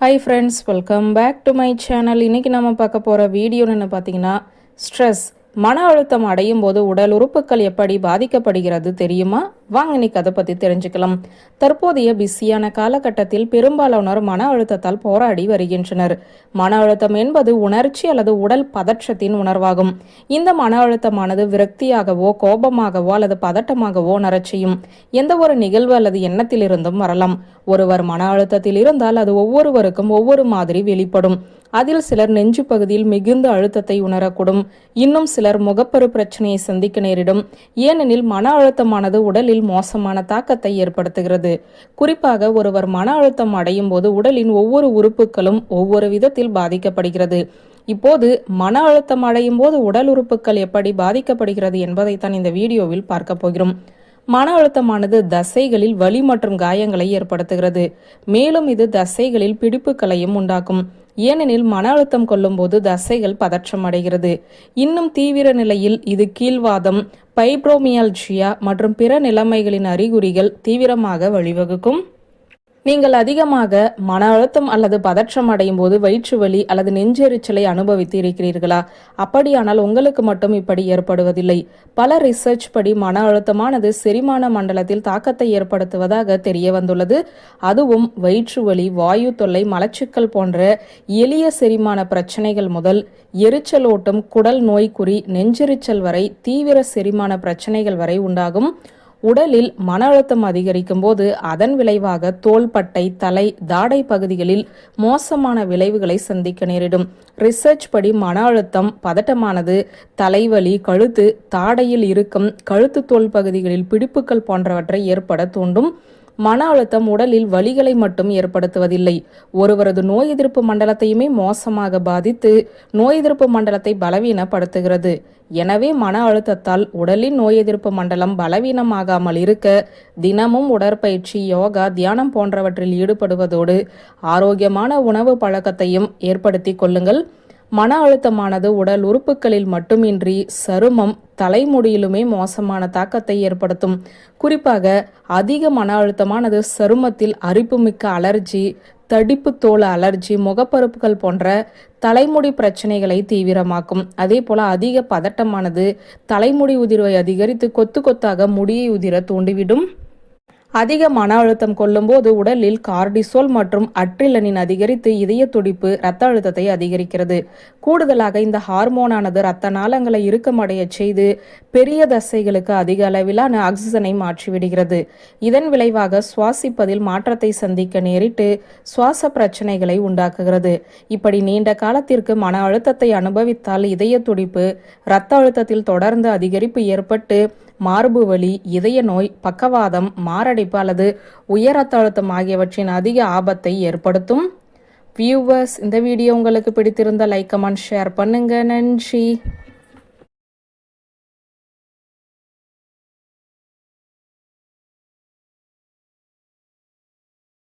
Hi friends, welcome back to my channel. இன்னைக்கு நாம பார்க்க போற வீடியோ என்ன பார்த்தீங்கன்னா ஸ்ட்ரெஸ் மன அழுத்தம் அடையும் போது உடல் உறுப்புகள் எப்படி பாதிக்கப்படுகிறது தெரியுமா? வாங்க இன்னைக்கு அதை பத்தி தெரிஞ்சுக்கலாம். தற்போதைய பிஸியான காலகட்டத்தில் பெரும்பாலானோர் மன அழுத்தத்தால் போராடி வருகின்றனர். மன அழுத்தம் என்பது உணர்ச்சி அல்லது உடல் பதற்றத்தின் உணர்வாகும். இந்த மன அழுத்தமானது விரக்தியாகவோ கோபமாகவோ அல்லது பதட்டமாகவோ உணரச் செய்யும். எந்த ஒரு நிகழ்வு அல்லது எண்ணத்திலிருந்தும் வரலாம். ஒருவர் மன அழுத்தத்தில் இருந்தால் அது ஒவ்வொருவருக்கும் ஒவ்வொரு மாதிரி வெளிப்படும். அதில் சிலர் நெஞ்சு பகுதியில் மிகுந்த அழுத்தத்தை உணரக்கூடும். இன்னும் சிலர் முகப்பரு பிரச்சனையை சந்திக்க நேரிடும். ஏனெனில் மன அழுத்தமானது உடலில் மோசமான தாக்கத்தை ஏற்படுத்துகிறது. குறிப்பாக ஒருவர் மன அழுத்தம் அடையும் போது உடலின் ஒவ்வொரு உறுப்புகளும் ஒவ்வொரு விதத்தில் பாதிக்கப்படுகிறது. இப்போது மன அழுத்தம் அடையும் போது உடல் உறுப்புகள் எப்படி பாதிக்கப்படுகிறது என்பதைத்தான் இந்த வீடியோவில் பார்க்க போகிறோம். மன அழுத்தமானது தசைகளில் வலி மற்றும் காயங்களை ஏற்படுத்துகிறது. மேலும் இது தசைகளில் பிடிப்புகளையும் உண்டாக்கும். ஏனெனில் மன அழுத்தம் கொள்ளும் போது தசைகள் பதற்றம் அடைகிறது. இன்னும் தீவிர நிலையில் இது கீழ்வாதம், ஃபைப்ரோமியால்ஜியா மற்றும் பிற நிலைமைகளின் அறிகுறிகள் தீவிரமாக வழிவகுக்கும். நீங்கள் அதிகமாக மன அழுத்தம் அல்லது பதற்றம் அடையும் போது வயிற்று வலி அல்லது நெஞ்செரிச்சலை அனுபவித்து இருக்கிறீர்களா? அப்படியானால் உங்களுக்கு மட்டும் இப்படி ஏற்படுவதில்லை. பல ரிசர்ச் படி மன அழுத்தமானது செரிமான மண்டலத்தில் தாக்கத்தை ஏற்படுத்துவதாக தெரிய வந்துள்ளது. அதுவும் வயிற்று வலி, வாயு தொல்லை, மலச்சிக்கல் போன்ற எளிய செரிமான பிரச்சனைகள் முதல் எரிச்சலோட்டம், குடல் நோய்க்குறி, நெஞ்செரிச்சல் வரை தீவிர செரிமான பிரச்சனைகள் வரை உண்டாகும். உடலில் மன அழுத்தம் அதிகரிக்கும் போது அதன் விளைவாக தோள்பட்டை, தலை, தாடை பகுதிகளில் மோசமான விளைவுகளை சந்திக்க நேரிடும். ரிசர்ச் படி மன அழுத்தம், பதட்டமானது தலைவலி, கழுத்து, தாடையில் இருக்கும் கழுத்து தோல் பகுதிகளில் பிடிப்புகள் போன்றவற்றை ஏற்பட தூண்டும். மன அழுத்தம் உடலில் வலிகளை மட்டும் ஏற்படுத்துவதில்லை, ஒருவரது நோய் எதிர்ப்பு மண்டலத்தையுமே மோசமாக பாதித்து நோய் எதிர்ப்பு மண்டலத்தை பலவீனப்படுத்துகிறது. எனவே மன அழுத்தத்தால் உடலின் நோய் எதிர்ப்பு மண்டலம் பலவீனமாகாமல் இருக்க தினமும் உடற்பயிற்சி, யோகா, தியானம் போன்றவற்றில் ஈடுபடுவதோடு ஆரோக்கியமான உணவு பழக்கத்தையும் ஏற்படுத்தி கொள்ளுங்கள். மன அழுத்தமானது உடல் உறுப்புகளில் மட்டுமின்றி சருமம், தலைமுடியிலுமே மோசமான தாக்கத்தை ஏற்படுத்தும். குறிப்பாக அதிக மன அழுத்தமானது சருமத்தில் அரிப்புமிக்க அலர்ஜி, தடிப்பு தோல் அலர்ஜி, முகப்பருப்புகள் போன்ற தலைமுடி பிரச்சனைகளை தீவிரமாக்கும். அதே போல அதிக பதட்டமானது தலைமுடி உதிர்வை அதிகரித்து கொத்து கொத்தாக முடியை உதிர தூண்டிவிடும். அதிக மன அழுத்தம் கொள்ளும் போது உடலில் கார்டிசோல் மற்றும் அட்ரினலின் அதிகரித்து இதய துடிப்பு, இரத்த அழுத்தத்தை அதிகரிக்கிறது. கூடுதலாக இந்த ஹார்மோனானது இரத்த நாளங்களை இறுக்கமடைய செய்து பெரிய தசைகளுக்கு அதிக அளவிலான ஆக்சிஜனை மாற்றிவிடுகிறது. இதன் விளைவாக சுவாசிப்பதில் மாற்றத்தை சந்திக்க நேரிட்டு சுவாச பிரச்சனைகளை உண்டாக்குகிறது. இப்படி நீண்ட காலத்திற்கு மன அழுத்தத்தை அனுபவித்தால் இதய துடிப்பு, இரத்த அழுத்தத்தில் தொடர்ந்து அதிகரிப்பு ஏற்பட்டு மார்பு வலி, இதய நோய், பக்கவாதம், மாரடைப்பு அல்லது உயர் ரத்த அழுத்தம் ஆகியவற்றின் அதிக ஆபத்தை ஏற்படுத்தும். வியூவர்ஸ், இந்த வீடியோ உங்களுக்கு பிடித்திருந்த லைக், கமெண்ட், ஷேர் பண்ணுங்க. நன்றி.